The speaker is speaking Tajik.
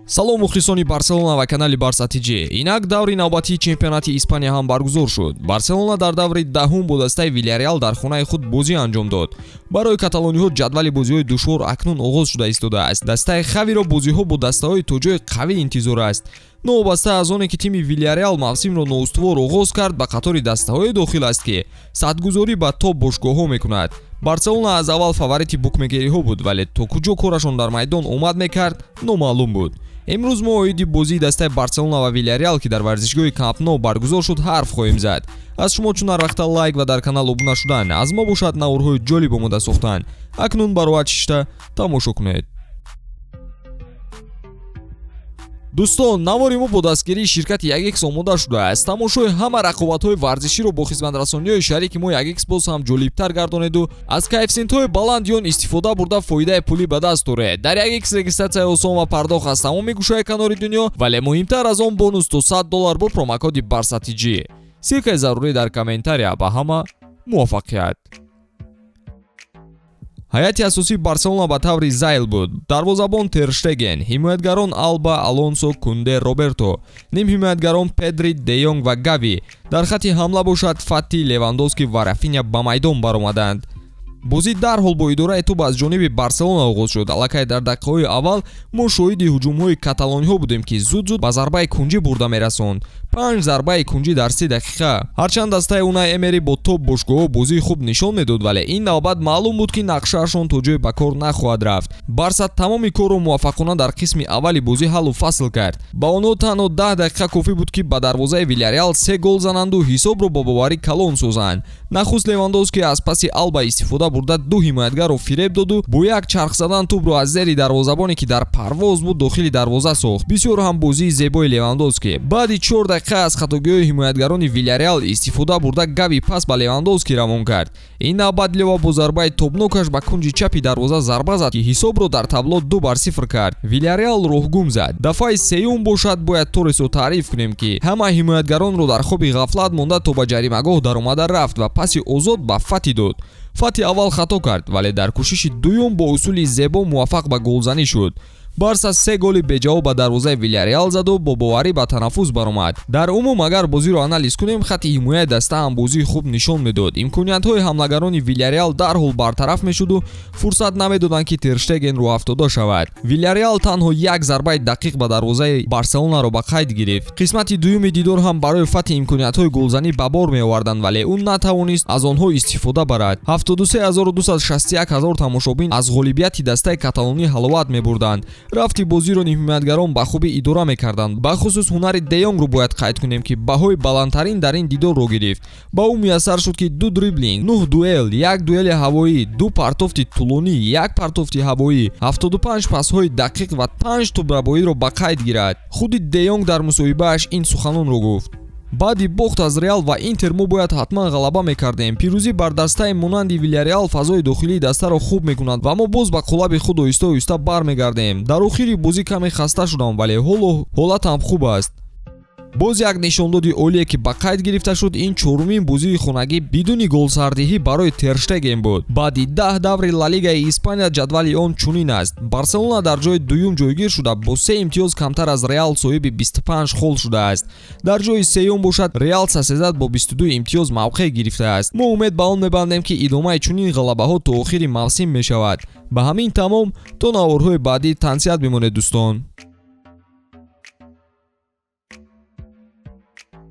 салом мухлисони барселона ва канали барса.tg. Инак даври навбатии чемпионати Испания ҳам баргузор шуд. Барселона дар даври даҳум бо дастаи Вильярреал дар хонаи худ бозӣ анҷом дод. Барои каталониҳо ҷадвали бозиҳои душвор акнун оғоз шуда истодааст. Дастаи Хавиро бозиҳо бо дастаҳои то ҷои қавӣ интизор аст. новобаста аз оне ки тими Вильярреал мавсимро ноустувор оғоз кард, ба қатори дастаҳое дохил аст ки садгузорӣ ба топ бошгоҳҳо мекунад. Барселона аз аввал фаворити букмекериҳо буд, вале то куҷо корашон дар майдон омад мекард, номаълум буд. имрӯз мо оиди бозии дастаи Барселона ва Вильярреал ки дар варзишгоҳи Камп Nou баргузор шуд ҳарф хоҳем зад. аз шумо чун ҳар вақта лайк ва дар канал обуна шудан, аз мо бошад наворҳои ҷолиб омода сохтан. акнун барои чишта тамошо кунед. дӯстон, навори мо бо дастгирии ширкати Yagex омода шудааст. тамошои ҳама рақобатҳои варзиширо бо хизматрасониҳои шарики мо Yagex боз ҳам ҷолибтар гардонеду аз коэффициентҳои баланд ён истифода бурда фоидаи пулӣ ба даст оред. дар Yagex регистратсияи осон ва пардохт аз тамоми гӯшаи канори дунё, вале муҳимтар аз он бонус то $100 бо промокоди barsa.tg. силкаи зарурӣ дар комментария. ба ҳама муваффақият. ҳайати асосии Барселона ба таври зайл буд. дарвозабон Тер Штеген, ҳимоятгарон Алба, Алонсо, Кунде, Роберто, нимҳимоятгарон Педри, Де Йонг ва Гави. дар хатти ҳамла бошад Фати, Левандовски ва Рафиня ба майдон баромаданд. бозӣ дарҳол бо идораи тӯб аз ҷониби Барселона оғоз шуд. аллакай дар дақиқаҳои аввал мо шоҳиди ҳуҷумҳои каталониҳо будем ки зуд ба зарбаи кунҷӣ бурда мерасонд. 5 зарбаи кунҷӣ дар 30 дақиқа. ҳарчанд дастаи Унай Эмери бо топ бошгоҳҳо бозии хуб нишон медод, вале ин навбат маълум буд ки нақшаашон то ҷое ба кор нахоҳад рафт. барса тамоми корро муваффақона дар қисми аввали бозӣ ҳаллу фасл кард. ба онҳо танҳо 10 дақиқа кофӣ буд ки ба дарвозаи Вильярреал 3 гол зананду ҳисобро бо боварӣ калон созанд. нахуст Левандовски аз паси Алба истифода бурда ду ҳимоятгарро фиреб доду бо як чарх задан тӯбро аз зери дарвозабоне ки дар парвоз буд дохили дарвоза сохт. бисёр ҳам бозии зебои Левандовски. баъди 4 дақиқа аз хатогиҳои ҳимоятгарони Вильярреал истифода бурда Гави пас ба Левандовски равон кард. ин навбат Лева бо зарбаи тобнокаш ба кунҷи чапи дарвоза зарба зад ки ҳисобро дар табло 2-0 кард. Вильярреал роҳгум зад. дафъаи сеюм бошад бояд Торесро таъриф кунем ки ҳама ҳимоятгаронро дар хоби ғафлат монда то ба ҷаримагоҳ даромада рафт ва паси озод ба Фати дод. Фати аввал хато кард, вале дар кӯшиши дуюм бо усули зебо муваффақ ба голзанӣ шуд. барса 3 голи беҷавоб ба дарвозаи Вильярреал заду бо боварӣ ба танаффус баромад. дар умум агар бозиро анализ кунем, хатти ҳимояи даста ҳам бозии хуб нишон медод. имкониятҳои ҳамлагарони Вильярреал дарҳол бартараф мешуду фурсат намедоданд ки Тер Штегенро афтода шавад. Вильярреал танҳо як зарбаи дақиқ ба дарвозаи Барселонаро ба қайд гирифт. қисмати дуюми дидор ҳам барои Фати имкониятҳои голзанӣ ба бор меоварданд, вале ӯ натавонист аз онҳо истифода барад. 73261 ҳазор тамошобин аз ғолибияти дастаи каталонӣ ҳаловат мебурданд. рафти бозиро нимҳимоятгарон ба хубӣ идора мекарданд. ба хусус ҳунари Де Йонгро бояд қайд кунем ки баҳои баландтарин дар ин дидорро гирифт. ба ӯ муяссар шуд ки 2 дриблинг, 9 дуэл, 1 дуэли ҳавоӣ, 2 партофти тӯлонӣ, 1 партофти ҳавоӣ, 75 пасҳои дақиқ ва 5 тӯбрабоиро ба қайд гирад. худи Де Йонг дар мусоҳибааш ин суханонро гуфт: баъди бохт аз Реал ва Интер мо бояд ҳатман ғалаба мекардем. пирӯзӣ бар дастаи монанди Вильярреал фазои дохилии дастаро хуб мекунад ва мо боз ба қолаби худ оҳиста бармегардем. дар охири бозӣ каме хаста шудам, вале ҳолатам хуб аст. боз як нишондоди олие ки ба қайд гирифта шуд, ин чорумин бозии хонагӣ бидуни голсардиҳӣ барои Тер Штеген буд. баъди 10 даври Ла Лигаи Испания ҷадвали он чунин аст. Барселона дар ҷои дуюм ҷойгир шуда бо 3 имтиёз камтар аз Реал соҳиби 25 хол шудааст. дар ҷои сеюм бошад Реал Соседад бо 22 имтиёз мавқеъ гирифтааст. мо умед ба он мебандем ки идомаи чунин ғалабаҳо то охири мавсим мешавад. ба ҳамин тамом то наворҳои баъдӣ тансият бимонед дӯстон.